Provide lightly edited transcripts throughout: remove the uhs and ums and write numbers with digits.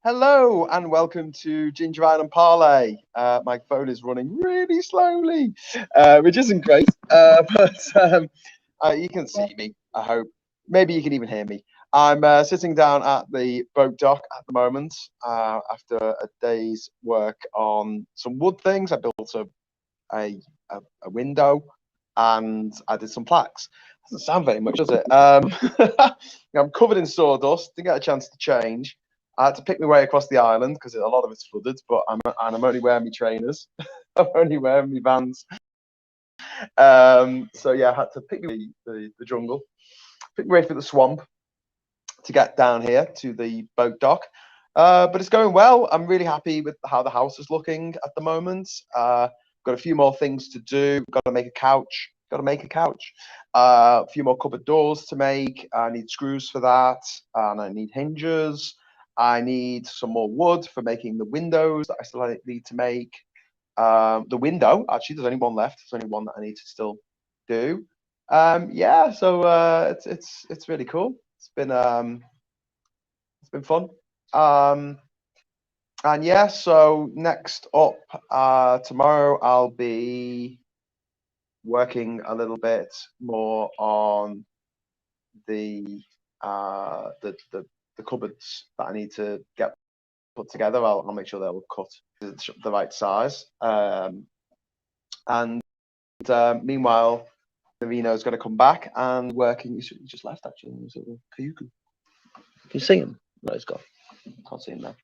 Hello and welcome to Jinja Island Parley. My phone is running really slowly, which isn't great, but you can see me, I hope. Maybe you can even hear me. I'm sitting down at the boat dock at the moment after a day's work on some wood things. I built a, a window and I did some plaques. Doesn't sound very much, does it? I'm covered in sawdust, didn't get a chance to change. I had to pick my way across the island because a lot of it's flooded, but I'm only wearing my trainers. I'm only wearing my Vans. So yeah, I had to pick the jungle, pick my way through the swamp to get down here to the boat dock. But it's going well. I'm really happy with how the house is looking at the moment. Got a few more things to do. Got to make a couch. Got to make a couch. A few more cupboard doors to make. I need screws for that, and I need hinges. I need some more wood for making the windows that I still need to make. The window, actually, there's only one left. There's only one that I need to still do. Yeah, so it's really cool. It's been fun. And yeah, so next up, tomorrow I'll be working a little bit more on the cupboards that I need to get put together. I'll make sure they'll cut the right size. And meanwhile, Navino's going to come back and working. He just left actually. Can you see him? No, he's gone. Can't see him now.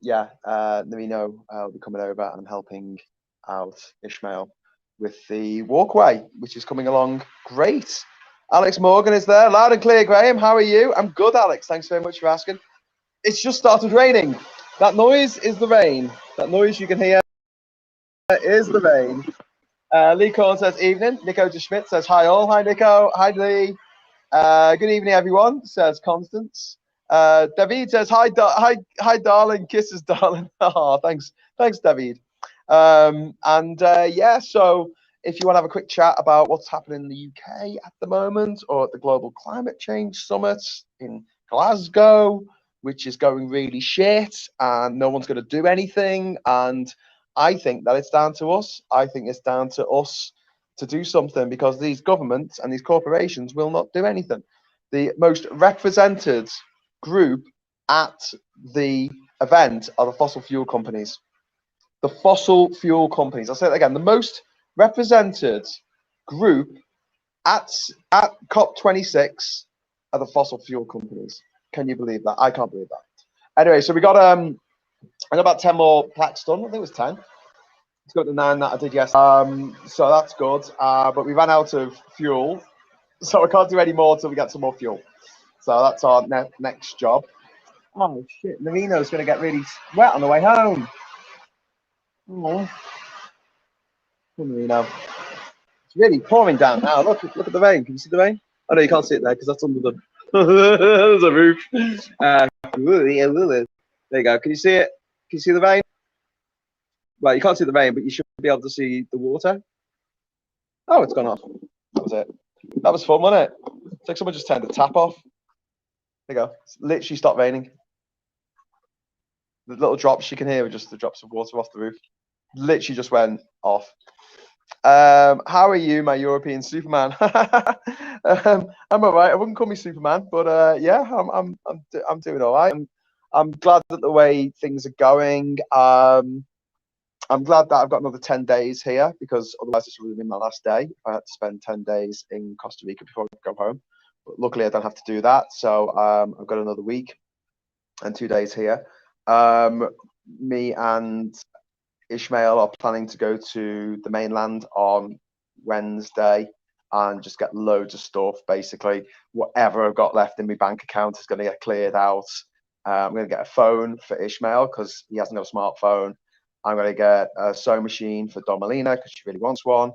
Yeah, Navino will be coming over and I'm helping out Ishmael with the walkway, which is coming along great. Alex Morgan is there, loud and clear. Graham, how are you? I'm good, Alex. Thanks very much for asking. It's just started raining. That noise is the rain. That noise you can hear is the rain. Lee Corn says evening. Nico de Schmidt says hi all. Hi Nico. Hi Lee. Good evening everyone. Says Constance. David says hi, hi darling. Kisses, darling. Oh, thanks, David. Yeah. So if you want to have a quick chat about what's happening in the UK at the moment, or at the Global Climate Change Summit in Glasgow, which is going really shit and no one's going to do anything. And I think that it's down to us. I think it's down to us to do something because these governments and these corporations will not do anything. The most represented group at the event are the fossil fuel companies. The fossil fuel companies. I'll say that again. The most represented group at COP26 are the fossil fuel companies. Can you believe that? I can't believe that. Anyway, so I got about 10 more plaques done. I think it was 10. It's got the 9 that I did yesterday. So that's good. But we ran out of fuel, so I can't do any more until we get some more fuel. So that's our next job. Oh shit! Navino's going to get really wet on the way home. Oh, Navino. It's really pouring down now. Look at the rain. Can you see the rain? Oh no, you can't see it there because that's under the. There's a roof. There you go. Can you see it? Can you see the rain? Well, you can't see the rain, but you should be able to see the water. Oh, it's gone off. That was it. That was fun, wasn't it? It's like someone just turned the tap off. There you go. It's literally stopped raining. The little drops you can hear are just the drops of water off the roof. Literally just went off. How are you, my European Superman? I'm all right. I wouldn't call me Superman, but yeah, I'm doing all right. I'm glad that the way things are going. I'm glad that I've got another 10 days here because otherwise this would have been my last day. I had to spend 10 days in Costa Rica before I go home. But luckily, I don't have to do that. So I've got another week and 2 days here. Me and Ishmael are planning to go to the mainland on Wednesday and just get loads of stuff. Basically, whatever I've got left in my bank account is going to get cleared out. I'm going to get a phone for Ishmael because he hasn't got a smartphone. I'm going to get a sewing machine for Domelina because she really wants one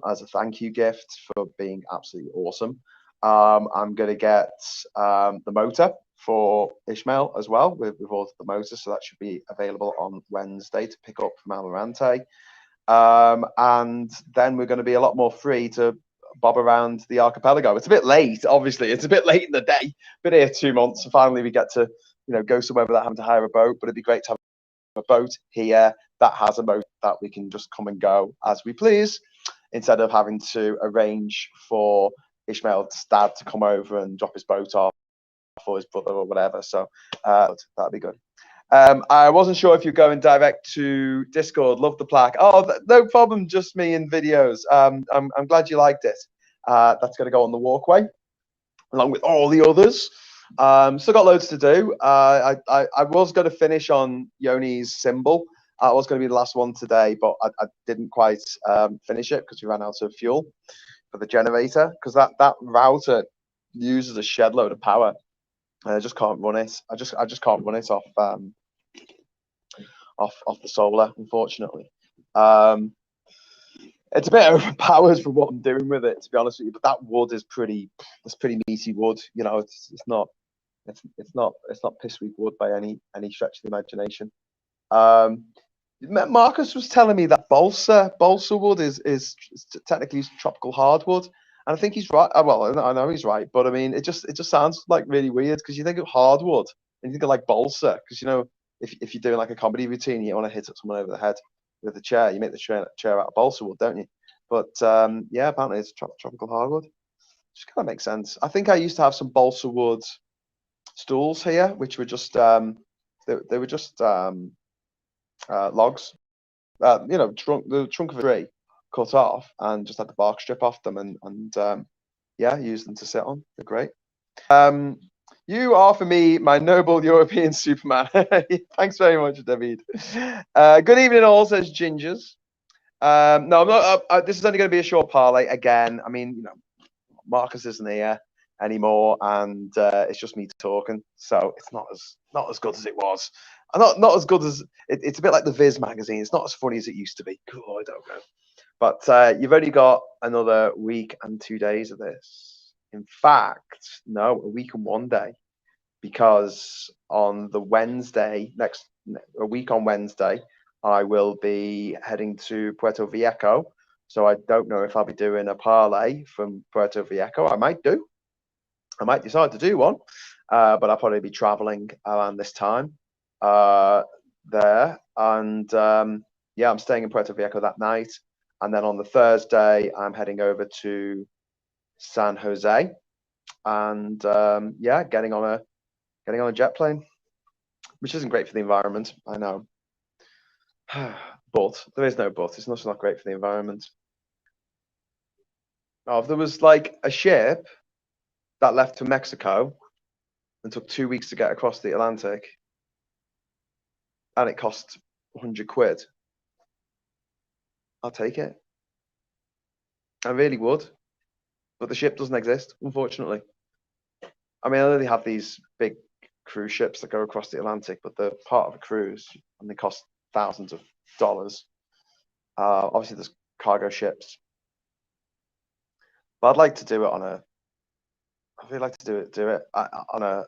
as a thank you gift for being absolutely awesome. I'm going to get the motor for Ishmael as well. We've ordered the motor, so that should be available on Wednesday to pick up from Amarante. And then we're going to be a lot more free to bob around the archipelago. It's a bit late, obviously. It's a bit late in the day. Been here 2 months, and finally we get to go somewhere without having to hire a boat. But it'd be great to have a boat here that has a boat that we can just come and go as we please, instead of having to arrange for Ishmael's dad to come over and drop his boat off, or his brother or whatever. So that'd be good. I wasn't sure if you're going direct to Discord. Love the plaque. Oh, no problem. Just me in videos. I'm glad you liked it. That's going to go on the walkway along with all the others. Still got loads to do. I was going to finish on Yoni's symbol. I was going to be the last one today, but I didn't quite finish it because we ran out of fuel for the generator, because that router uses a shed load of power. And I just can't run it. I just can't run it off the solar, unfortunately. It's a bit overpowered for what I'm doing with it, to be honest with you. But that wood is pretty meaty wood. It's not piss weak wood by any stretch of the imagination. Marcus was telling me that balsa wood is technically tropical hardwood, and I think he's right. Well, I know he's right, but I mean, it just sounds like really weird, because you think of hardwood and you think of like balsa, because if you're doing like a comedy routine, you want to hit someone over the head with a chair, you make the chair out of balsa wood, don't you? But yeah, apparently it's tropical hardwood. Just kind of makes sense. I think I used to have some balsa wood stools here, which were just they were just logs, the trunk of a tree cut off, and just had the bark strip off them, and yeah, used them to sit on. They're great. You are, for me, my noble European Superman. Thanks very much, David. Good evening, all, says Gingers. No, I'm not. This is only going to be a short parlay again. I mean, Marcus isn't here anymore, and it's just me talking, so it's not as good as it was. Not as good as it's a bit like the Viz magazine. It's not as funny as it used to be. Cool, I don't know. But you've only got another week and 2 days of this. In fact, no, a week and 1 day, because on the Wednesday, a week on Wednesday, I will be heading to Puerto Viejo. So I don't know if I'll be doing a parlay from Puerto Viejo. I might decide to do one, but I'll probably be traveling around this time there. And yeah, I'm staying in Puerto Viejo that night. And then on the Thursday, I'm heading over to San Jose, and yeah, getting on a jet plane, which isn't great for the environment, I know. But there is no but. It's not great for the environment. Oh, if there was like a ship that left to Mexico and took 2 weeks to get across the Atlantic, and it cost 100 quid, I'll take it. I really would. But the ship doesn't exist, unfortunately. I mean, I know they have these big cruise ships that go across the Atlantic, but they're part of a cruise and they cost thousands of dollars. Obviously, there's cargo ships, but I'd like to do it on a. I really like to do it on a.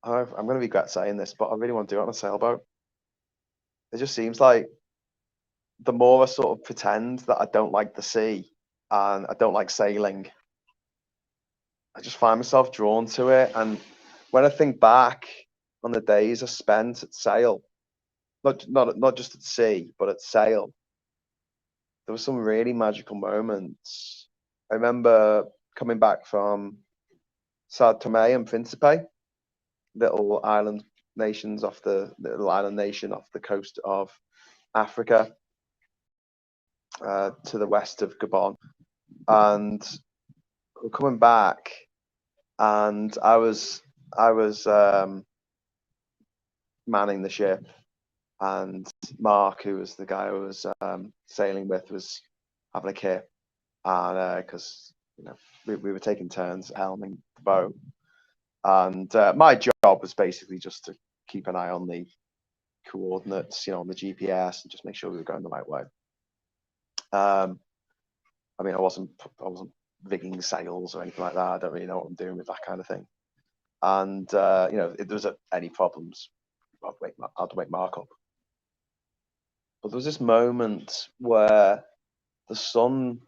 I'm going to regret saying this, but I really want to do it on a sailboat. It just seems like the more I sort of pretend that I don't like the sea and I don't like sailing, I just find myself drawn to it. And when I think back on the days I spent at sail, not just at sea, but at sail, there were some really magical moments. I remember coming back from Sao Tome and Principe, little island nation off the coast of Africa, to the west of Gabon, and we're coming back, and I was manning the ship, and Mark, who was the guy I was sailing with, was having a kip, and because we were taking turns helming the boat, and my job was basically just to keep an eye on the coordinates, on the GPS, and just make sure we were going the right way. I mean, I wasn't rigging sails or anything like that. I don't really know what I'm doing with that kind of thing. And if there was any problems, I'd wake Mark up. But there was this moment where the sun,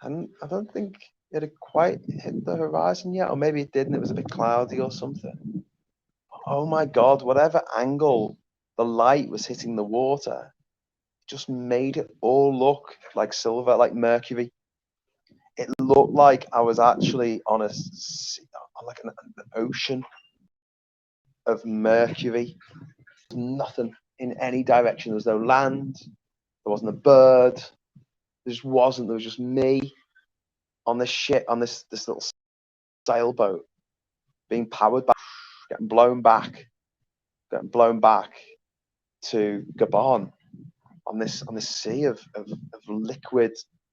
I don't think it had quite hit the horizon yet, or maybe it did, and it was a bit cloudy or something. oh my God, whatever angle the light was hitting the water, just made it all look like silver, like mercury. It looked like I was actually on like an ocean of mercury. Nothing in any direction. There was no land. There wasn't a bird. There just wasn't. There was just me on this shit, on this little sailboat, being powered by, getting blown back to Gabon on this sea of liquid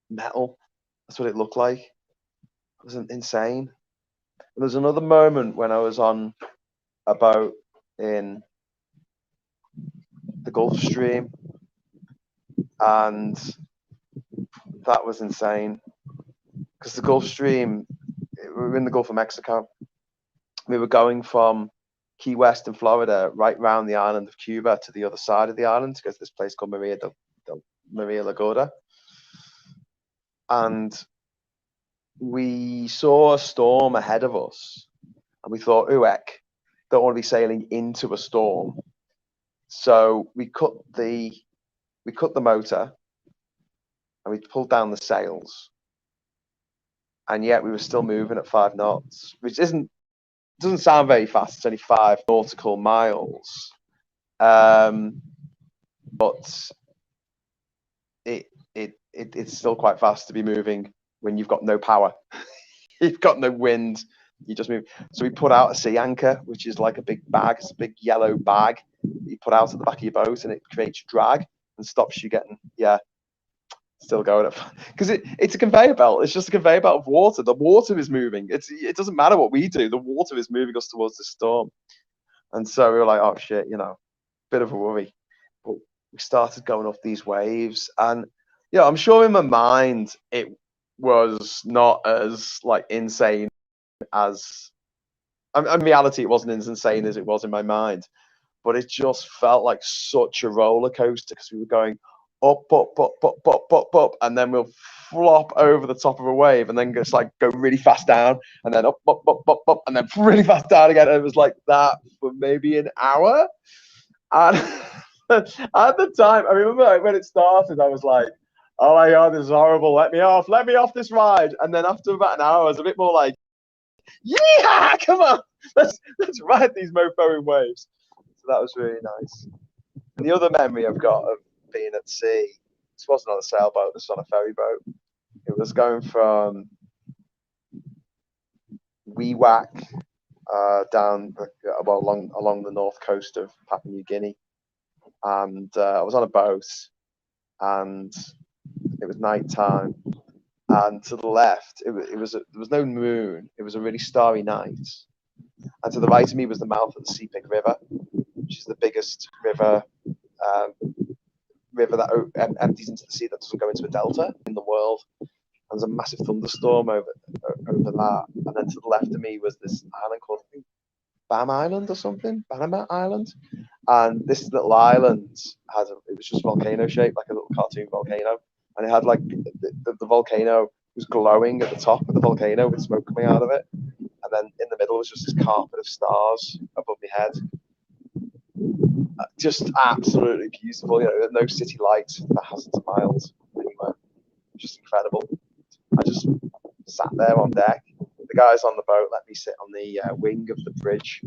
metal. That's what it looked like. It was insane. And there was another moment when I was on a boat in the Gulf Stream, and that was insane because the Gulf Stream, we were in the Gulf of Mexico. We were going from Key West in Florida right round the island of Cuba to the other side of the island to go to this place called Maria Lagoda. And we saw a storm ahead of us, and we thought, ooh, heck, don't want to be sailing into a storm. So we cut the motor and we pulled down the sails, and yet we were still moving at 5 knots, which doesn't sound very fast. It's only 5 nautical miles, but it's still quite fast to be moving when you've got no power. You've got no wind. You just move. So we put out a sea anchor, which is like a big bag. It's a big yellow bag that you put out at the back of your boat, and it creates drag and stops you getting, still going up. Because it's a conveyor belt. It's just a conveyor belt of water. The water is moving. It doesn't matter what we do. The water is moving us towards the storm. And so we were like, oh shit, bit of a worry. But we started going off these waves, and I'm sure in my mind it was not as like insane as in reality it wasn't as insane as it was in my mind, but it just felt like such a roller coaster because we were going up, and then we'll flop over the top of a wave and then just like go really fast down and then up, and then really fast down again. And it was like that for maybe an hour. And at the time, I remember when it started, I was like, oh my God, this is horrible. Let me off this ride. And then after about an hour, I was a bit more like, yeah, come on, let's ride these mofo waves. So that was really nice. And the other memory I've got of being at sea, this wasn't on a sailboat, this was on a ferry boat. It was going from Wewak down along the north coast of Papua New Guinea. And I was on a boat, and it was night time, and to the left there was no moon. It was a really starry night, and to the right of me was the mouth of the Sepik River, which is the biggest river that empties into the sea that doesn't go into a delta in the world. And there's a massive thunderstorm over that, and then to the left of me was this island called, I think, Bam Island or something, Banama Island. And this little island it was just volcano shaped, like a little cartoon volcano, and it had like the volcano was glowing at the top of the volcano with smoke coming out of it, and then in the middle was just this carpet of stars above my head. Just absolutely beautiful. No city lights for thousands of miles anywhere. Just incredible. I just sat there on deck. The guys on the boat let me sit on the wing of the bridge,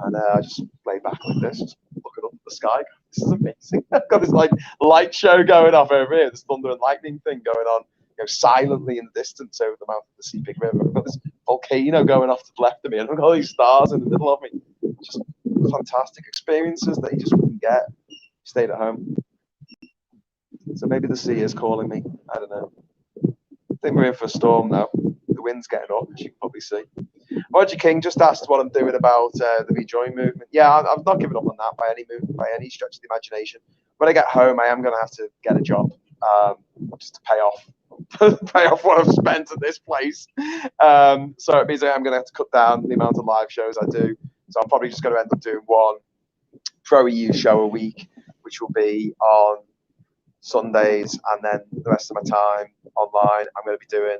and I just lay back like this, just looking up at the sky. This is amazing. I've got this like light show going off over here, this thunder and lightning thing going on, silently in the distance over the mouth of the Sepik River. I've got this volcano going off to the left of me, and I've got all these stars in the middle of me. Just fantastic experiences that you just wouldn't get. Stayed at home. So maybe the sea is calling me. I don't know. I think we're in for a storm now. The wind's getting up, as you can probably see. Roger King just asked what I'm doing about the Rejoin movement. Yeah, I've not given up on that by any stretch of the imagination. When I get home, I am going to have to get a job just to pay off what I've spent at this place. So it means I'm going to have to cut down the amount of live shows I do. So I'm probably just going to end up doing one Pro EU show a week, which will be on Sundays, and then the rest of my time online, I'm going to be doing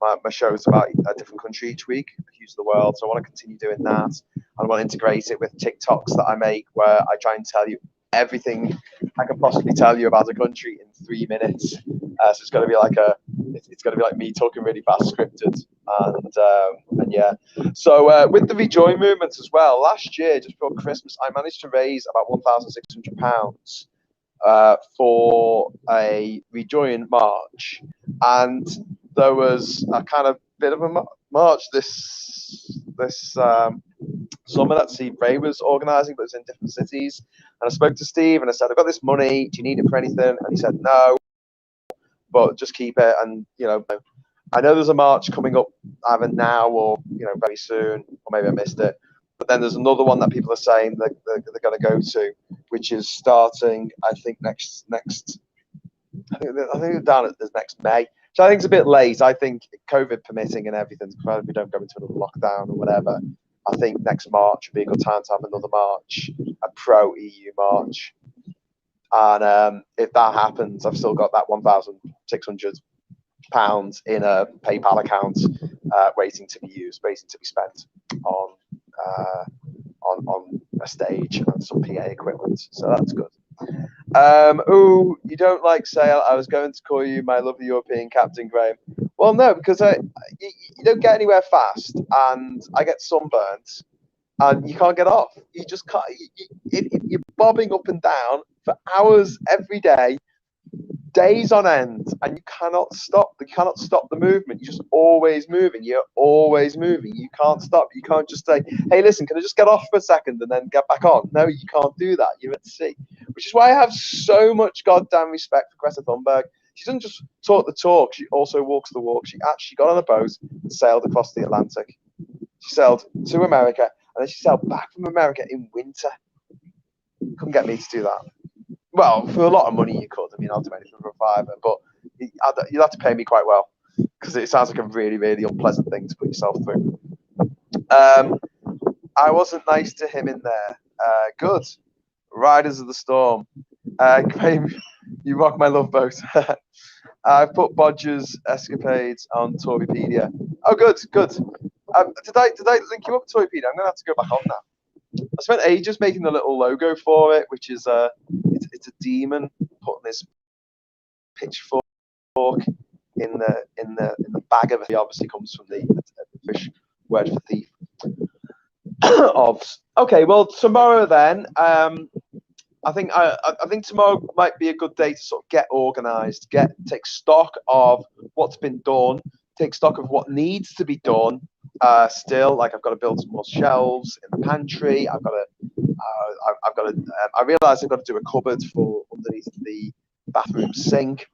my shows about a different country each week, hues of the world. So I want to continue doing that. I want to integrate it with TikToks that I make, where I try and tell you everything I can possibly tell you about a country in 3 minutes. So it's going to be like it's going to be like me talking really fast, scripted, and yeah. So with the Rejoin movement as well, last year just before Christmas, I managed to raise about £1,600 for a Rejoin march, and there was a kind of bit of a march this summer that Steve Ray was organising, but it was in different cities. And I spoke to Steve and I said, I've got this money, do you need it for anything? And he said, no, but just keep it. And, you know, I know there's a march coming up either now or, you know, very soon, or maybe I missed it. But then there's another one that people are saying that they're going to go to, which is starting, I think, next I think they're down at the next May. So I think it's a bit late. I think COVID permitting and everything, provided we don't go into another lockdown or whatever, I think next March would be a good time to have another march, a pro-EU march. And if that happens, I've still got that £1,600 in a PayPal account waiting to be used, waiting to be spent on a stage and some PA equipment. So that's good. Oh, you don't like sail? I was going to call you my lovely European captain, Graham. Well, no, because you don't get anywhere fast, and I get sunburnt, and you can't get off. You just can't. You're bobbing up and down for hours every day, days on end, and you cannot stop. You cannot stop the movement. You're just always moving. You're always moving. You can't stop. You can't just say, hey, listen, can I just get off for a second and then get back on? No, you can't do that. You're at sea. Which is why I have so much goddamn respect for Greta Thunberg. She doesn't just talk the talk, she also walks the walk. She actually got on a boat and sailed across the Atlantic. She sailed to America, and then she sailed back from America in winter. Couldn't get me to do that. Well, for a lot of money you could. I mean, I'll do anything for a fiver, but you'd have to pay me quite well, because it sounds like a really, really unpleasant thing to put yourself through. I wasn't nice to him in there. Good. Riders of the Storm. Graham, you rock my love boat. I put Bodger's escapades on Torypedia. Oh, good. Did I link you up to Torypedia? I'm gonna have to go back on that. I spent ages making the little logo for it, which is it's a demon putting this pitchfork in the bag of it. It obviously comes from the fish word for thief. Okay, well, tomorrow then. I think tomorrow might be a good day to sort of get organised, take stock of what's been done, take stock of what needs to be done. Still, like I've got to build some more shelves in the pantry. I realise I've got to do a cupboard for underneath the bathroom sink.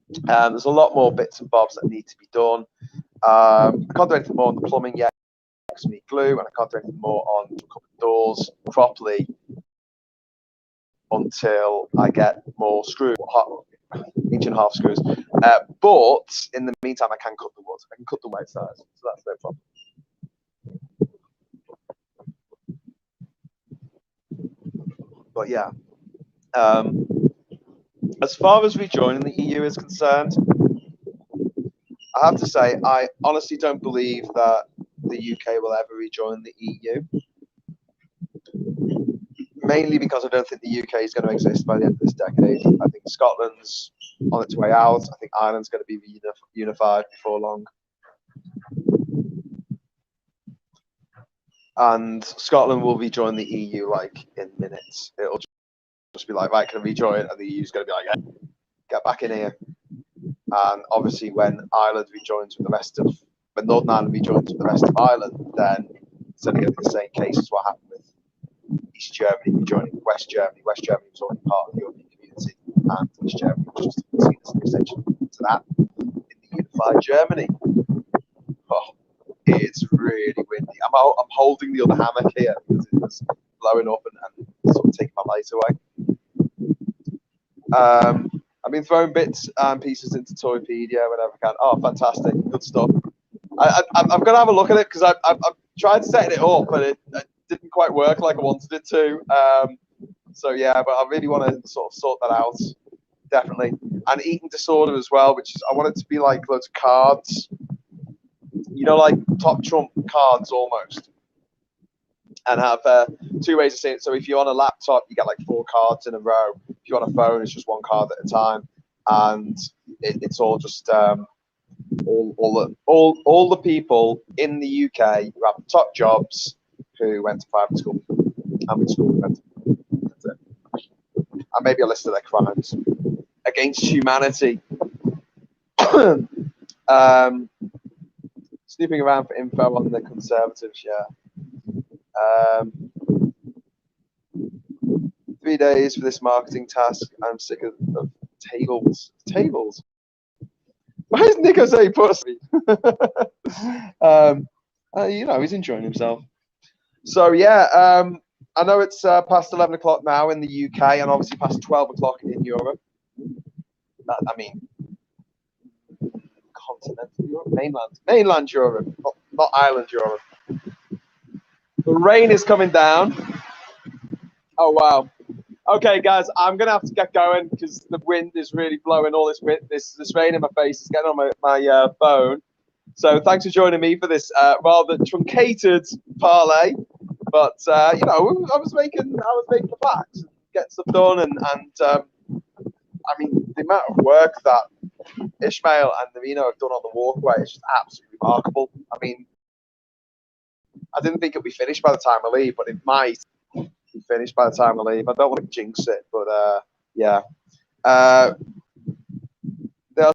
There's a lot more bits and bobs that need to be done. I can't do anything more on the plumbing yet. I need glue, and I can't do anything more on cupboard doors properly until I get more screws, 1.5 screws. But in the meantime, I can cut the wood. I can cut the right size, so that's no problem. But yeah, as far as rejoining the EU is concerned, I have to say I honestly don't believe that the UK will ever rejoin the EU. Mainly because I don't think the UK is going to exist by the end of this decade. I think Scotland's on its way out. I think Ireland's going to be unified before long. And Scotland will rejoin the EU like in minutes. It'll just be like, right, can I rejoin? And the EU's going to be like, hey, get back in here. And obviously when Ireland rejoins with the rest of, when Northern Ireland rejoins with the rest of Ireland, then it's only going to be the same case as what happened with East Germany rejoining West Germany. West Germany was already part of the European community, and East Germany was just seen as an extension to that in the unified Germany. Oh, it's really windy. I'm holding the other hammock here because it was blowing up and sort of taking my light away. I've been throwing bits and pieces into Toypedia whenever I can. Oh, fantastic. Good stuff. I'm going to have a look at it because I've tried setting it up, but it didn't quite work like I wanted it to. So yeah, but I really want to sort of sort that out, definitely. And eating disorder as well, which is, I want it to be like loads of cards, you know, like top trump cards almost. and have 2 ways of seeing it. So if you're on a laptop, you get like 4 cards in a row. If you're on a phone, it's just 1 card at a time, and it's all just all the people in the UK who have top jobs who went to private school, and which school we went to. That's it. And maybe a list of their crimes against humanity. Snooping around for info on the Conservatives, yeah. 3 days for this marketing task. I'm sick of tables. Tables? Why is Nico saying pussy? You know, he's enjoying himself. So, yeah, I know it's past 11 o'clock now in the UK and obviously past 12 o'clock in Europe. I mean, continental Europe? Mainland Europe, not island Europe. The rain is coming down. Oh, wow. Okay, guys, I'm going to have to get going because the wind is really blowing all this wind. This rain in my face is getting on my phone. So thanks for joining me for this rather truncated parlay. But, you know, I was making the facts, get stuff done. And I mean, the amount of work that Ishmael and Navino have done on the walkway is just absolutely remarkable. I mean, I didn't think it'd be finished by the time I leave, but it might be finished by the time I leave. I don't want to jinx it, but yeah. They're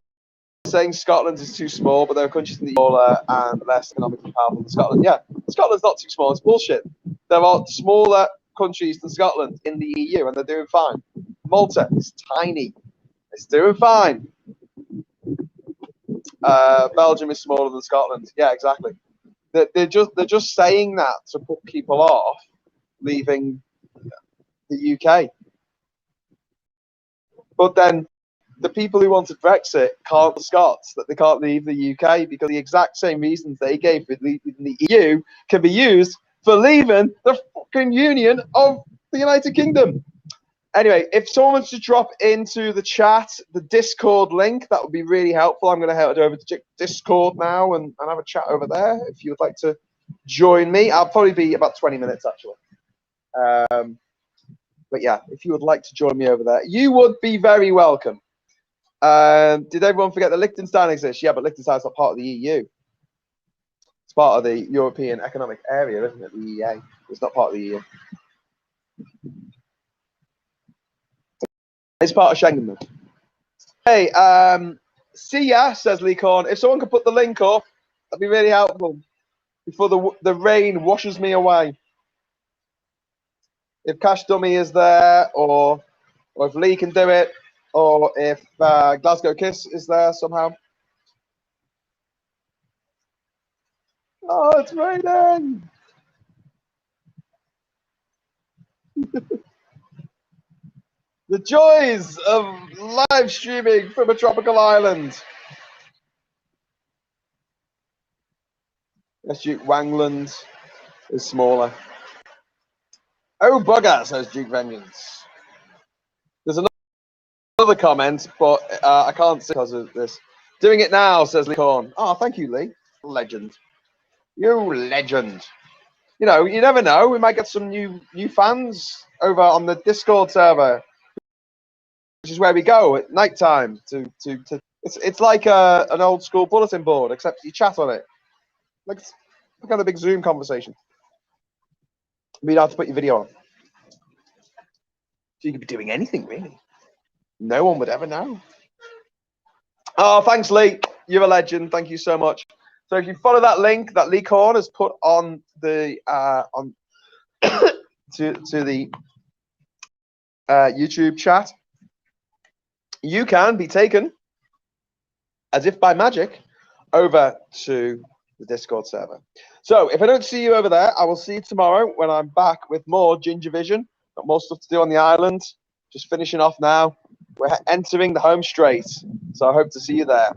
saying Scotland is too small, but there are countries in the smaller and less economically powerful than Scotland. Yeah, Scotland's not too small. It's bullshit. There are smaller countries than Scotland in the EU, and they're doing fine. Malta is tiny. It's doing fine. Belgium is smaller than Scotland. Yeah, exactly. They're just saying that to put people off leaving the UK. But then the people who wanted Brexit can't, the Scots, that they can't leave the UK because the exact same reasons they gave for leaving the EU can be used for leaving the fucking Union of the United Kingdom. Anyway, if someone wants to drop into the chat the Discord link, that would be really helpful. I'm going to head over to Discord now and have a chat over there if you would like to join me. I'll probably be about 20 minutes, actually. But yeah, if you would like to join me over there, you would be very welcome. Did everyone forget that Liechtenstein exists? Yeah, but Liechtenstein's not part of the EU. It's part of the European Economic Area, isn't it? The EEA. It's not part of the EU. It's part of Schengen, though. Hey, see ya, says Lee Korn. If someone could put the link up, that'd be really helpful before the rain washes me away. If Cash Dummy is there, or if Lee can do it, or if Glasgow Kiss is there somehow. Oh, it's raining. The joys of live streaming from a tropical island. Yes, Duke Wangland is smaller. Oh, bugger, says Duke Vengeance. There's another comment, but I can't see because of this. Doing it now, says Lee Korn. Oh, thank you, Lee. Legend. You legend. You know, you never know. We might get some new fans over on the Discord server, which is where we go at night time it's like an old school bulletin board, except you chat on it. Like kind of big Zoom conversation. But you don't have to put your video on. So you could be doing anything, really. No one would ever know. Oh, thanks, Lee. You're a legend. Thank you so much. So if you follow that link that Lee Korn has put on the to the YouTube chat, you can be taken, as if by magic, over to the Discord server. So if I don't see you over there, I will see you tomorrow when I'm back with more Ginger Vision. Got more stuff to do on the island. Just finishing off now. We're entering the home straight. So I hope to see you there.